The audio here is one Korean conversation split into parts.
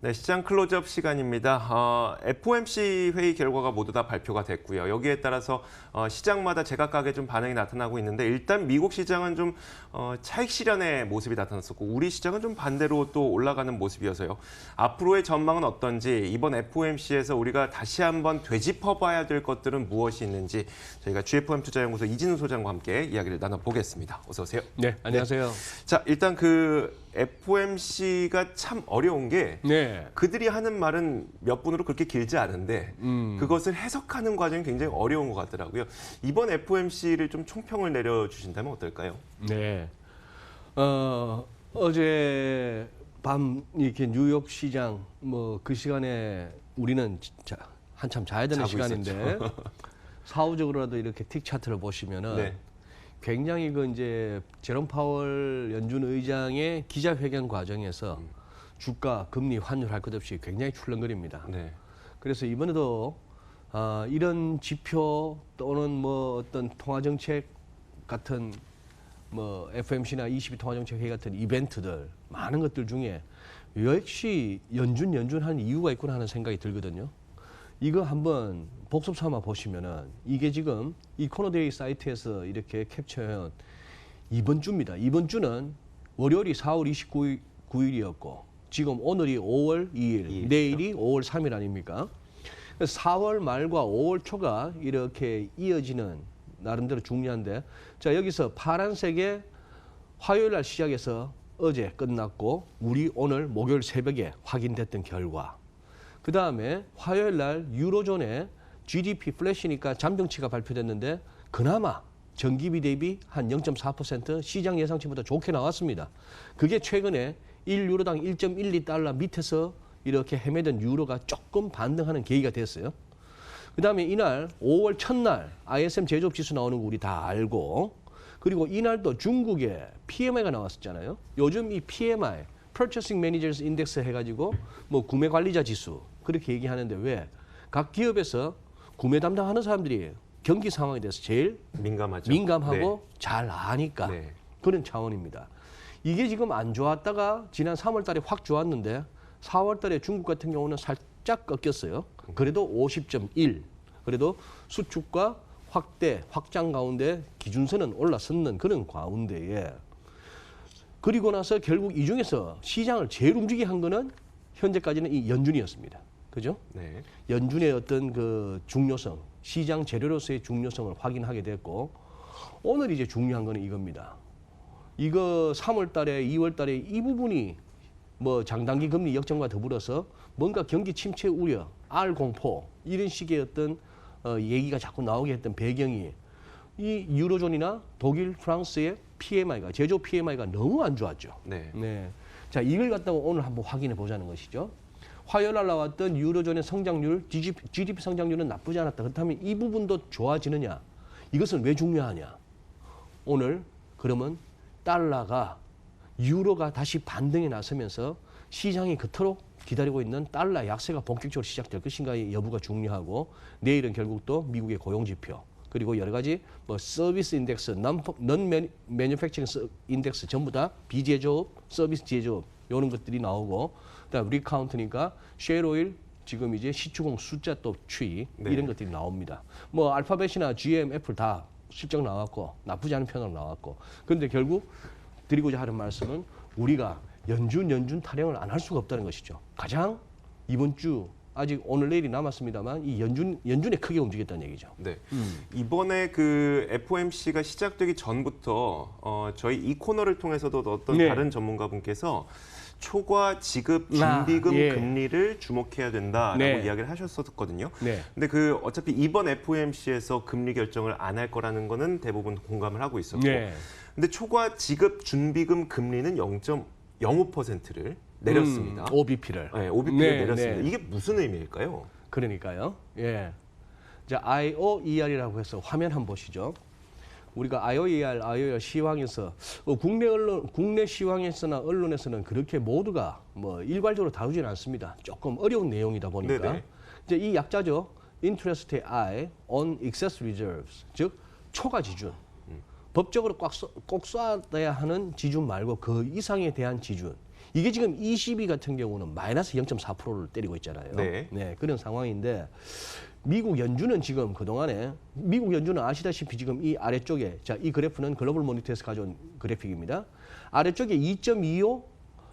네, 시장 클로즈업 시간입니다. FOMC 회의 결과가 모두 다 발표가 됐고요. 여기에 따라서 시장마다 제각각의 좀 반응이 나타나고 있는데 일단 미국 시장은 좀 차익 실현의 모습이 나타났었고 우리 시장은 좀 반대로 또 올라가는 모습이어서요. 앞으로의 전망은 어떤지 이번 FOMC에서 우리가 다시 한번 되짚어봐야 될 것들은 무엇이 있는지 저희가 GFM 투자연구소 이진우 소장과 함께 이야기를 나눠보겠습니다. 어서 오세요. 네, 안녕하세요. 네. 자, 일단 그 FOMC가 참 어려운 게 그들이 하는 말은 몇 분으로 그렇게 길지 않은데 그것을 해석하는 과정이 굉장히 어려운 것 같더라고요. 이번 FOMC를 좀 총평을 내려주신다면 어떨까요? 네. 어제 밤 이렇게 뉴욕 시장 뭐 그 시간에 우리는 진짜 한참 자야 되는 시간인데 사후적으로라도 이렇게 틱 차트를 보시면은 네. 굉장히 그 이제 제롬 파월 연준 의장의 기자회견 과정에서 주가, 금리, 환율 할 것 없이 굉장히 출렁거립니다. 네. 그래서 이번에도 이런 지표 또는 뭐 어떤 통화정책 같은 뭐 FOMC나 22 통화정책 회의 같은 이벤트들 많은 것들 중에 역시 연준하는 이유가 있구나 하는 생각이 들거든요. 이거 한번 복습 삼아 보시면은 이게 지금 이 코너데이 사이트에서 이렇게 캡처해온 이번 주입니다. 이번 주는 월요일이 4월 29일이었고 지금 오늘이 5월 2일, 내일이 5월 3일 아닙니까? 4월 말과 5월 초가 이렇게 이어지는 나름대로 중요한데 자 여기서 파란색의 화요일 날 시작해서 어제 끝났고 우리 오늘 목요일 새벽에 확인됐던 결과 그 다음에 화요일 날 유로존의 GDP 플래시니까 잠정치가 발표됐는데 그나마 전기비 대비 한 0.4% 시장 예상치보다 좋게 나왔습니다. 그게 최근에 1유로당 1.12달러 밑에서 이렇게 헤매던 유로가 조금 반등하는 계기가 됐어요. 그 다음에 이날 5월 첫날 ISM 제조업 지수 나오는 거 우리 다 알고 그리고 이날도 중국의 PMI가 나왔었잖아요. 요즘 이 PMI, Purchasing Managers Index 해가지고 뭐 구매 관리자 지수 그렇게 얘기하는데 왜? 각 기업에서 구매 담당하는 사람들이 경기 상황에 대해서 제일 민감하고 네. 잘 아니까 네. 그런 차원입니다. 이게 지금 안 좋았다가 지난 3월 달에 확 좋았는데 4월 달에 중국 같은 경우는 살짝 꺾였어요. 그래도 50.1. 그래도 수축과 확장 가운데 기준선은 올라섰는 그런 가운데에 그리고 나서 결국 이 중에서 시장을 제일 움직이게 한 거는 현재까지는 이 연준이었습니다. 그죠? 네. 연준의 어떤 그 중요성, 시장 재료로서의 중요성을 확인하게 됐고 오늘 이제 중요한 거는 이겁니다. 이거 3월 달에 2월 달에 이 부분이 뭐 장단기 금리 역전과 더불어서 뭔가 경기 침체 우려, R 공포 이런 식의 어떤 얘기가 자꾸 나오게 했던 배경이 이 유로존이나 독일, 프랑스의 PMI가 제조 PMI가 너무 안 좋았죠. 네. 네. 자, 이걸 갖다가 오늘 한번 확인해 보자는 것이죠. 화요일 날 나왔던 유로존의 성장률, GDP 성장률은 나쁘지 않았다. 그렇다면 이 부분도 좋아지느냐? 이것은 왜 중요하냐? 오늘 그러면 달러가 유로가 다시 반등에 나서면서 시장이 그토록 기다리고 있는 달러 약세가 본격적으로 시작될 것인가의 여부가 중요하고 내일은 결국 또 미국의 고용지표 그리고 여러 가지 뭐 서비스 인덱스, non manufacturing 인덱스 전부 다 비제조업, 서비스 제조업 이런 것들이 나오고 그다음 리카운트니까 셰일오일 지금 이제 시추공 숫자 또 추이 네. 이런 것들이 나옵니다. 뭐 알파벳이나 GM, 애플 다 실적 나왔고 나쁘지 않은 편으로 나왔고 그런데 결국 드리고자 하는 말씀은 우리가 연준 타령을 안 할 수가 없다는 것이죠. 가장 이번 주 아직 오늘 내일이 남았습니다만 이 연준에 크게 움직였다는 얘기죠. 네. 이번에 그 FOMC가 시작되기 전부터 저희 이 코너를 통해서도 어떤 네. 다른 전문가분께서 초과 지급 준비금 예. 금리를 주목해야 된다라고 네. 이야기를 하셨었거든요. 네. 근데 그 어차피 이번 FOMC에서 금리 결정을 안 할 거라는 거는 대부분 공감을 하고 있었고. 네. 근데 초과 지급 준비금 금리는 0.05%를 내렸습니다. OBP를. 네, OBP를 내렸습니다. 네. 이게 무슨 의미일까요? 그러니까요. 예. 자, IOER이라고 해서 화면 한번 보시죠. 우리가 IOER 시황에서 국내 시황에서나 언론에서는 그렇게 모두가 뭐 일괄적으로 다루지는 않습니다. 조금 어려운 내용이다 보니까 네네. 이제 이 약자죠. Interest I on excess reserves, 즉 초과 지준. 법적으로 꼭 쏴야 하는 지준 말고 그 이상에 대한 지준. 이게 지금 22 같은 경우는 마이너스 0.4%를 때리고 있잖아요. 네. 그런 상황인데 미국 연준은 지금 그동안에 미국 연준은 아시다시피 지금 이 아래쪽에 자, 이 그래프는 글로벌 모니터에서 가져온 그래픽입니다. 아래쪽에 2.25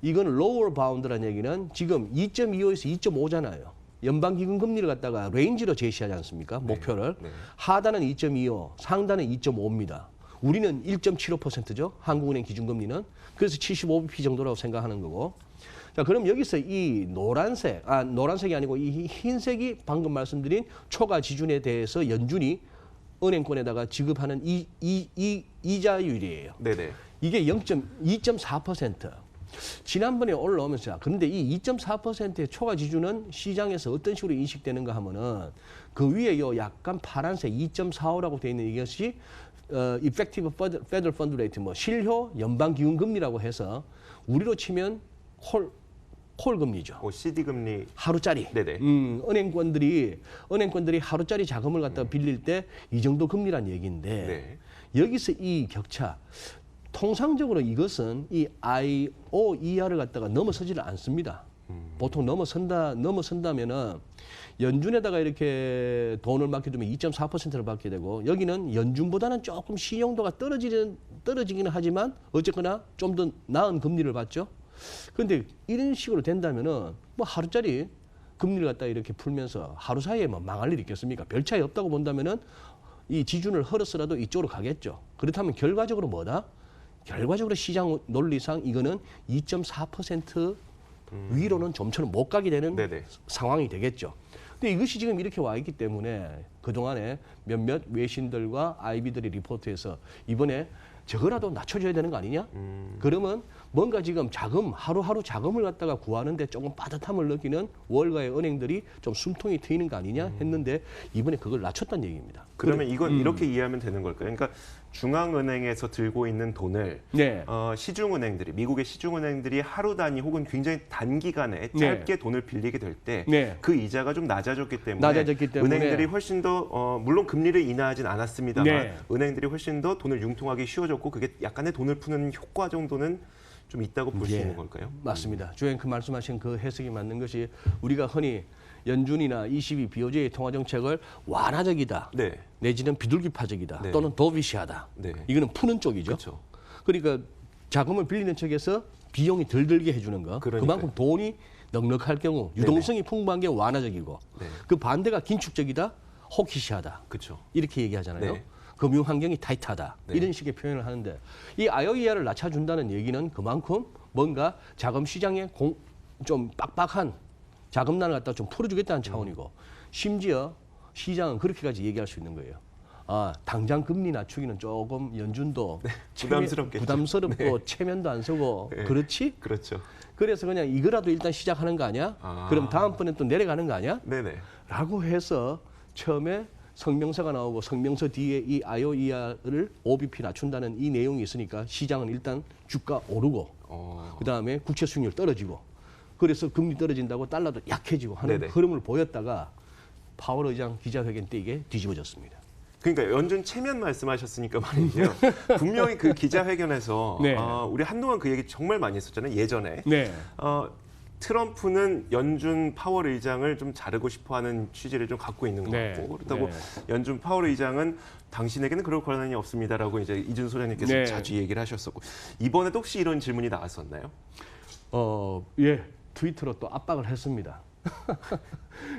이건 로어 바운드라는 얘기는 지금 2.25에서 2.5잖아요. 연방기금 금리를 갖다가 레인지로 제시하지 않습니까? 목표를. 네. 하단은 2.25, 상단은 2.5입니다. 우리는 1.75%죠. 한국은행 기준금리는. 그래서 75bp 정도라고 생각하는 거고. 자, 그럼 여기서 이 노란색이 아니고 이 흰색이 방금 말씀드린 초과 지준에 대해서 연준이 은행권에다가 지급하는 이자율이에요. 네네. 이게 2.4%. 지난번에 올라오면서 그런데 이 2.4%의 초과 지준은 시장에서 어떤 식으로 인식되는가 하면은 그 위에 요 약간 파란색 2.45라고 되어 있는 이것이 effective federal fund rate 뭐 실효 연방 기금 금리라고 해서 우리로 치면 콜 금리죠. CD 금리. 하루짜리. 네네. 은행권들이 하루짜리 자금을 갖다가 빌릴 때 이 정도 금리란 얘기인데 네. 여기서 이 격차 통상적으로 이것은 이 IOER을 갖다가 넘어서지를 않습니다. 보통 넘어선다면은 연준에다가 이렇게 돈을 맡겨두면 2.4%를 받게 되고 여기는 연준보다는 조금 신용도가 떨어지기는 하지만 어쨌거나 좀 더 나은 금리를 받죠. 그런데 이런 식으로 된다면은 뭐 하루짜리 금리를 갖다 이렇게 풀면서 하루 사이에 뭐 망할 일이 있겠습니까? 별 차이 없다고 본다면은 이 지준을 헐어서라도 이쪽으로 가겠죠. 그렇다면 결과적으로 뭐다? 결과적으로 시장 논리상 이거는 2.4% 위로는 좀처럼 못 가게 되는 네네. 상황이 되겠죠. 근데 이것이 지금 이렇게 와 있기 때문에 그동안에 몇몇 외신들과 IB들의 리포트에서 이번에 저거라도 낮춰줘야 되는 거 아니냐? 그러면 뭔가 지금 하루하루 자금을 갖다가 구하는데 조금 빠듯함을 느끼는 월가의 은행들이 좀 숨통이 트이는 거 아니냐 했는데 이번에 그걸 낮췄다는 얘기입니다. 그러면 이건 이렇게 이해하면 되는 걸까요? 그러니까 중앙은행에서 들고 있는 돈을 네. 미국의 시중은행들이 하루 단위 혹은 굉장히 단기간에 짧게 돈을 빌리게 될 때 그 네. 이자가 좀 낮아졌기 때문에 은행들이 훨씬 더 물론 금리를 인하하진 않았습니다만 네. 은행들이 훨씬 더 돈을 융통하기 쉬워졌고 그게 약간의 돈을 푸는 효과 정도는 좀 있다고 볼 수 있는 걸까요? 맞습니다. 주행 그 말씀하신 그 해석이 맞는 것이 우리가 흔히 연준이나 ECB, BOJ의 통화 정책을 완화적이다. 네. 내지는 비둘기파적이다. 네. 또는 도비시하다. 네. 이거는 푸는 쪽이죠. 그렇죠. 그러니까 자금을 빌리는 쪽에서 비용이 덜 들게 해주는 거. 그러니까요. 그만큼 돈이 넉넉할 경우 유동성이 풍부한 게 완화적이고 네. 그 반대가 긴축적이다. 호키시하다. 그렇죠. 이렇게 얘기하잖아요. 네. 금융 환경이 타이트하다. 네. 이런 식의 표현을 하는데 이 IOER을 낮춰준다는 얘기는 그만큼 뭔가 자금 시장에 좀 빡빡한 자금난을 갖다 좀 풀어주겠다는 차원이고 심지어 시장은 그렇게까지 얘기할 수 있는 거예요. 당장 금리 낮추기는 조금 연준도 부담스럽고 체면도 안 서고 네. 그렇지? 그렇죠. 그래서 그냥 이거라도 일단 시작하는 거 아니야? 그럼 다음번에 또 내려가는 거 아니야? 네네. 라고 해서 처음에 성명서가 나오고 성명서 뒤에 이 IOER을 5bp 낮춘다는 이 내용이 있으니까 시장은 일단 주가 오르고 그다음에 국채 수익률 떨어지고 그래서 금리 떨어진다고 달러도 약해지고 하는 네네. 흐름을 보였다가 파월 의장 기자회견 때 이게 뒤집어졌습니다. 그러니까 연준 체면 말씀하셨으니까 말이죠. 분명히 그 기자회견에서 네. 우리 한동안 그 얘기 정말 많이 했었잖아요. 예전에. 네. 트럼프는 연준 파월 의장을 좀 자르고 싶어하는 취지를 좀 갖고 있는 것 네. 같고 그렇다고 네. 연준 파월 의장은 당신에게는 그럴 권한이 없습니다라고 이제 이준 소장님께서 네. 자주 얘기를 하셨었고 이번에도 혹시 이런 질문이 나왔었나요? 예. 트위터로 또 압박을 했습니다.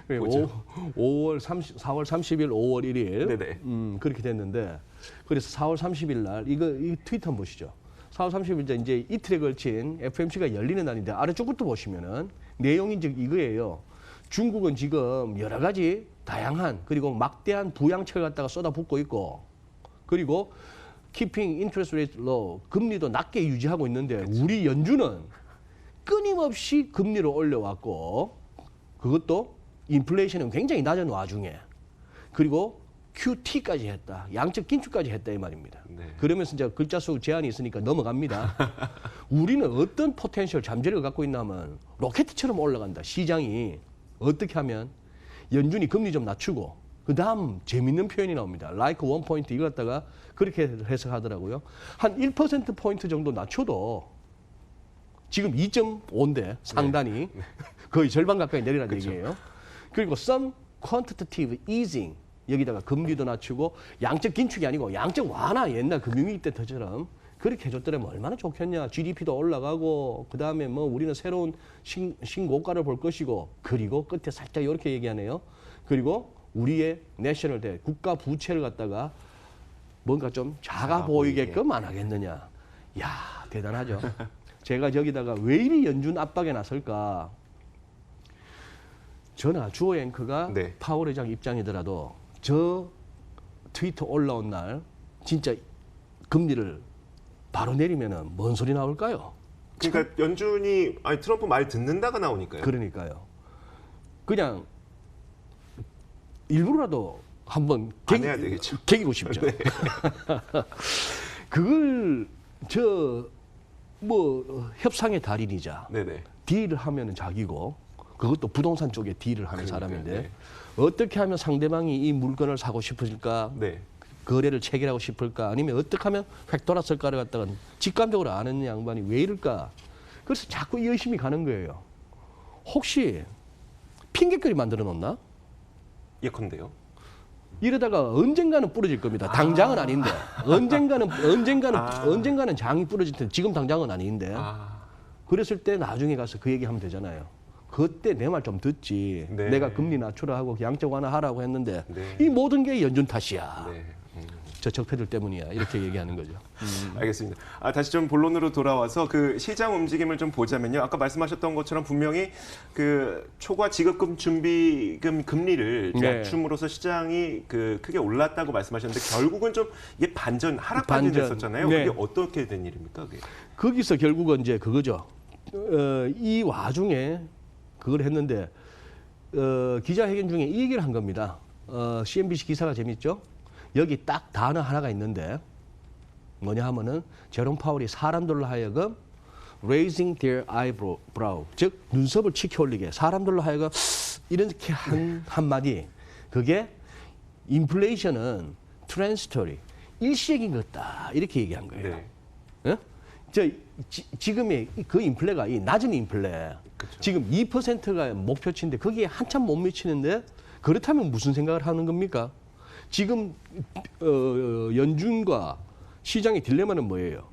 뭐죠? 4월 30일, 5월 1일 네네. 그렇게 됐는데 그래서 4월 30일 날 이 트위터 한번 보시죠. 4월 30일 이제 이틀에 걸친 FOMC가 열리는 날인데 아래쪽부터 보시면은 내용이 이제 이거예요. 중국은 지금 여러 가지 다양한 그리고 막대한 부양책을 갖다가 쏟아붓고 있고 그리고 keeping interest rate low 금리도 낮게 유지하고 있는데 우리 연준은 끊임없이 금리를 올려왔고 그것도 인플레이션은 굉장히 낮은 와중에 그리고 QT까지 했다. 양적 긴축까지 했다 이 말입니다. 네. 그러면서 이제 글자 수 제한이 있으니까 넘어갑니다. 우리는 어떤 포텐셜 잠재력을 갖고 있나 하면 로켓처럼 올라간다. 시장이 어떻게 하면 연준이 금리 좀 낮추고 그다음 재밌는 표현이 나옵니다. like 1포인트 이걸 갖다가 그렇게 해석하더라고요. 한 1%포인트 정도 낮춰도 지금 2.5인데 상단이 거의 절반 가까이 내리라는 얘기예요. 그리고 some quantitative easing 여기다가 금리도 낮추고 양적 긴축이 아니고 양적 완화 옛날 금융위기 때처럼 그렇게 해줬더라면 얼마나 좋겠냐. GDP도 올라가고 그다음에 뭐 우리는 새로운 신고가를 볼 것이고 그리고 끝에 살짝 이렇게 얘기하네요. 그리고 우리의 내셔널 대 국가 부채를 갖다가 뭔가 좀 작아 보이게끔 안 하겠느냐. 이야 대단하죠. 제가 저기다가 왜 이리 연준 압박에 나설까. 저나 주호 앵커가 네. 파월 의장 입장이더라도 저 트위터 올라온 날 진짜 금리를 바로 내리면은 뭔 소리 나올까요? 그러니까 연준이 아니 트럼프 말 듣는다가 나오니까요. 그러니까요. 그냥 일부러라도 한번 안 해야 되겠죠. 개기고 싶죠. 네. 그걸 뭐 협상의 달인이자 네네. 딜을 하면은 자기고 그것도 부동산 쪽에 딜을 하는 그러니까요. 사람인데 네. 어떻게 하면 상대방이 이 물건을 사고 싶을까? 네. 거래를 체결하고 싶을까? 아니면 어떻게 하면 획 돌았을까를 갖다가 직감적으로 아는 양반이 왜 이럴까? 그래서 자꾸 열심히 가는 거예요. 혹시 핑계거리 만들어 놓나? 예컨대요. 이러다가 언젠가는 부러질 겁니다. 당장은 아닌데 언젠가는 장이 부러질 텐데 지금 당장은 아닌데 그랬을 때 나중에 가서 그 얘기하면 되잖아요. 그때 내 말 좀 듣지. 네. 내가 금리 낮추라 하고 양적 완화하라고 했는데 네. 이 모든 게 연준 탓이야. 네. 저 적폐들 때문이야. 이렇게 얘기하는 거죠. 알겠습니다. 다시 좀 본론으로 돌아와서 그 시장 움직임을 좀 보자면요. 아까 말씀하셨던 것처럼 분명히 그 초과 지급금 준비금 금리를 네. 낮춤으로써 시장이 그 크게 올랐다고 말씀하셨는데 결국은 좀 이게 하락 반전 됐었잖아요. 네. 그게 어떻게 된 일입니까? 그게? 거기서 결국은 이제 그거죠. 이 와중에 그걸 했는데 기자회견 중에 이 얘기를 한 겁니다. CNBC 기사가 재밌죠? 여기 딱 단어 하나가 있는데 뭐냐 하면은 제롬 파월이 사람들로 하여금 raising their eyebrow, 즉 눈썹을 치켜 올리게 사람들로 하여금 이렇게 한마디. 그게 인플레이션은 transitory, 일시적인 것다 이렇게 얘기한 거예요. 네. 지금의 그 인플레가 이 낮은 인플레, 그쵸. 지금 2%가 목표치인데 거기에 한참 못 미치는데 그렇다면 무슨 생각을 하는 겁니까? 지금 연준과 시장의 딜레마는 뭐예요?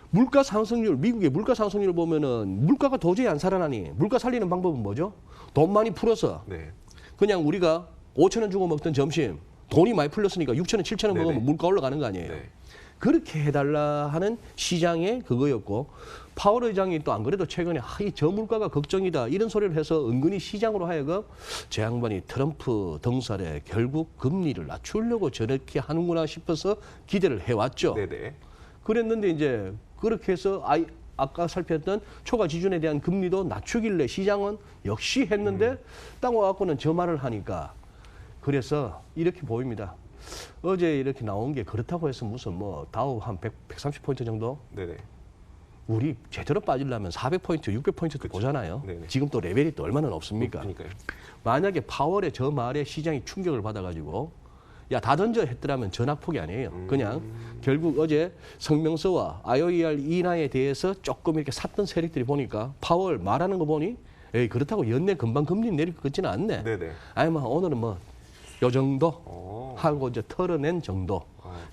물가 상승률, 미국의 물가 상승률을 보면은 물가가 도저히 안 살아나니 물가 살리는 방법은 뭐죠? 돈 많이 풀어서 네. 그냥 우리가 5,000원 주고 먹던 점심 돈이 많이 풀렸으니까 6,000원, 7,000원 네네. 먹으면 물가 올라가는 거 아니에요? 네. 그렇게 해달라 하는 시장의 그거였고 파월 의장이 또 안 그래도 최근에 이 저물가가 걱정이다 이런 소리를 해서 은근히 시장으로 하여금 저 양반이 트럼프 등살에 결국 금리를 낮추려고 저렇게 하는구나 싶어서 기대를 해왔죠. 네네. 그랬는데 이제 그렇게 해서 아까 살폈던 초과 지준에 대한 금리도 낮추길래 시장은 역시 했는데 딱 와갖고는 저 말을 하니까 그래서 이렇게 보입니다. 어제 이렇게 나온 게 그렇다고 해서 무슨 뭐 다우 한 130포인트 정도? 네네. 우리 제대로 빠지려면 400포인트, 600포인트도 보잖아요. 네네. 지금 또 레벨이 또 얼마나 높습니까? 그러니까요. 만약에 파월의 저 말에 시장이 충격을 받아가지고 야 다 던져 했더라면 전학폭이 아니에요. 그냥 결국 어제 성명서와 IOER 인하에 대해서 조금 이렇게 샀던 세력들이 보니까 파월 말하는 거 보니 에이 그렇다고 연내 금방 금리 내릴 것 같지는 않네. 네네. 아니 뭐 오늘은 뭐 요 정도 하고 이제 털어낸 정도.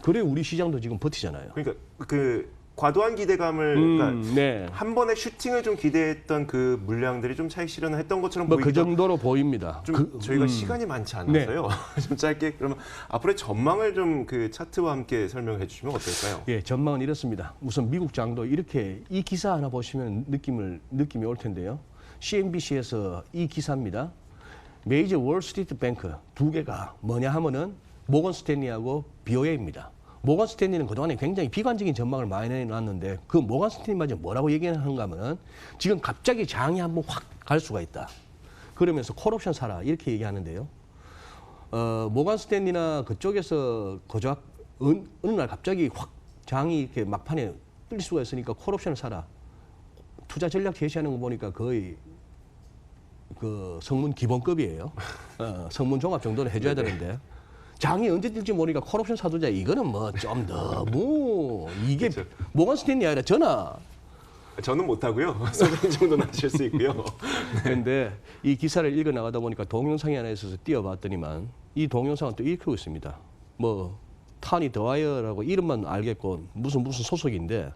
그래 우리 시장도 지금 버티잖아요. 그러니까 그 과도한 기대감을 그러니까 네. 한 번에 슈팅을 좀 기대했던 그 물량들이 좀 차익 실현을 했던 것처럼 뭐 그 보이기도 정도로 보입니다. 좀 저희가 시간이 많지 않아서요. 좀 짧게 그러면 앞으로의 전망을 좀 그 차트와 함께 설명해 주시면 어떨까요? 예, 전망은 이렇습니다. 우선 미국 장도 이렇게 이 기사 하나 보시면 느낌이 올 텐데요. CNBC에서 이 기사입니다. 메이저 월스트리트 뱅크 두 개가 뭐냐 하면은 모건 스탠리하고 BOA입니다. 모건 스탠리는 그동안에 굉장히 비관적인 전망을 많이 내놨는데 그 모건 스탠리마저 뭐라고 얘기하는가 하면은 지금 갑자기 장이 한번 확 갈 수가 있다. 그러면서 콜옵션 사라 이렇게 얘기하는데요. 모건 스탠리나 그쪽에서 어느 날 갑자기 확 장이 이렇게 막판에 뜰 수가 있으니까 콜옵션을 사라. 투자 전략 제시하는 거 보니까 거의 그 성문 기본급이에요. 성문 종합 정도는 해줘야 되는데 장이 언제 뜰지 모르니까 콜옵션 사두자. 이거는 뭐 좀 너무 이게 그렇죠. 모건 스탠리 아니라 전화. 저는 못하고요. 선생님 정도는 하실 수 있고요. 그런데 이 기사를 읽어 나가다 보니까 동영상이 하나 있어서 띄워봤더니만 이 동영상은 또 이렇게 있습니다. 뭐 타니 더와이어라고 이름만 알겠고 무슨 소속인데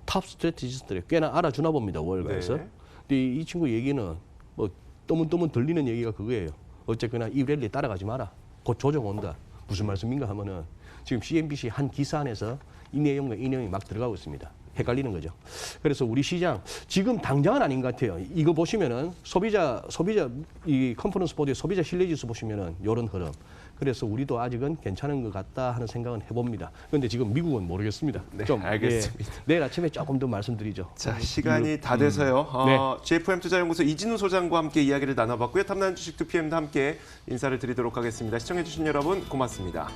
탑 스트래티지스트를 꽤나 알아주나 봅니다. 월가에서. 네. 근데 이 친구 얘기는 뭐 떠문떠문 들리는 얘기가 그거예요. 어쨌거나 이 랠리 따라가지 마라. 곧 조정 온다. 무슨 말씀인가 하면은 지금 CNBC 한 기사 안에서 이 내용과 이 내용이 막 들어가고 있습니다. 헷갈리는 거죠. 그래서 우리 시장 지금 당장은 아닌 것 같아요. 이거 보시면은 소비자 이 컨퍼런스 보드의 소비자 신뢰지수 보시면은 이런 흐름. 그래서 우리도 아직은 괜찮은 것 같다 하는 생각은 해봅니다. 그런데 지금 미국은 모르겠습니다. 네, 좀 알겠습니다. 내일 아침에 조금 더 말씀드리죠. 자, 시간이 다 돼서요. GFM 투자연구소 이진우 소장과 함께 이야기를 나눠봤고요. 탐나는 주식 2PM도 함께 인사를 드리도록 하겠습니다. 시청해주신 여러분 고맙습니다.